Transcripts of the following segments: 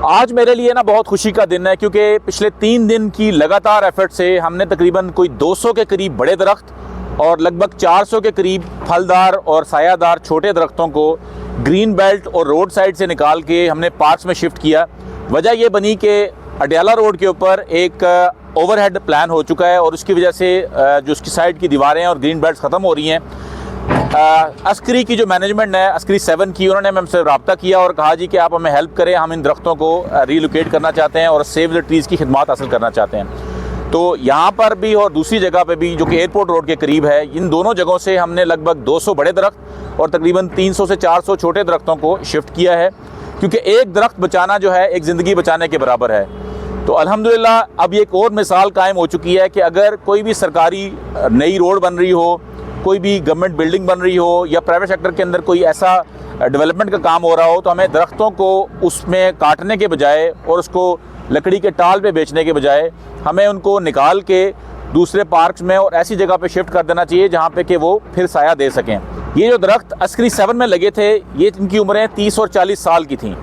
आज मेरे लिए ना बहुत खुशी का दिन है क्योंकि पिछले 3 दिन की लगातार एफर्ट से हमने तकरीबन कोई 200 के करीब बड़े दरख्त और लगभग 400 के करीब फलदार और सायादार छोटे दरख्तों को ग्रीन बेल्ट और रोड साइड से निकाल के हमने पार्क्स में शिफ्ट किया। वजह यह बनी कि अडयाला रोड के ऊपर एक ओवरहेड प्लान हो चुका है और उसकी वजह से जो उसकी साइड की दीवारें और ग्रीन बेल्ट ख़त्म हो रही हैं। अस्करी की जो मैनेजमेंट है, अस्करी 7 की, उन्होंने हमसे रब्ता किया और कहा जी कि आप हमें हेल्प करें, हम इन दरख्तों को रीलोकेट करना चाहते हैं और सेव द ट्रीज़ की खिदमत हासिल करना चाहते हैं। तो यहाँ पर भी और दूसरी जगह पे भी जो कि एयरपोर्ट रोड के करीब है, इन दोनों जगहों से हमने लगभग 200 बड़े दरख्त और तकरीबन 300 से 400 छोटे दरख्तों को शिफ्ट किया है, क्योंकि एक दरख्त बचाना जो है एक ज़िंदगी बचाने के बराबर है। तो अल्हम्दुलिल्लाह अब ये एक और मिसाल कायम हो चुकी है कि अगर कोई भी सरकारी नई रोड बन रही हो, कोई भी गवर्नमेंट बिल्डिंग बन रही हो या प्राइवेट सेक्टर के अंदर कोई ऐसा डेवलपमेंट का काम हो रहा हो, तो हमें दरख्तों को उसमें काटने के बजाय और उसको लकड़ी के टाल पे बेचने के बजाय हमें उनको निकाल के दूसरे पार्क्स में और ऐसी जगह पे शिफ्ट कर देना चाहिए जहाँ पे कि वो फिर साया दे सकें। ये जो दरख्त अस्करी 7 में लगे थे, ये इनकी उम्रें 30 और 40 साल की थीं।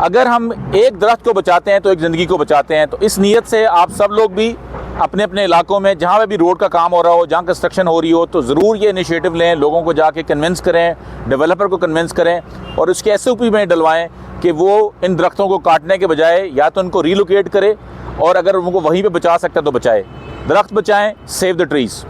अगर हम एक दरख्त को बचाते हैं तो एक ज़िंदगी को बचाते हैं। तो इस नीयत से आप सब लोग भी अपने अपने इलाकों में जहाँ पे भी रोड का काम हो रहा हो, जहाँ कंस्ट्रक्शन हो रही हो, तो ज़रूर ये इनिशिएटिव लें, लोगों को जाके कन्विंस करें, डेवलपर को कन्विंस करें और उसके SOP में डलवाएं कि वो इन दरख्तों को काटने के बजाय या तो उनको रीलोकेट करे और अगर उनको वहीं पे बचा सकता है तो बचाए। दरख्त बचाएं, सेव द ट्रीज़।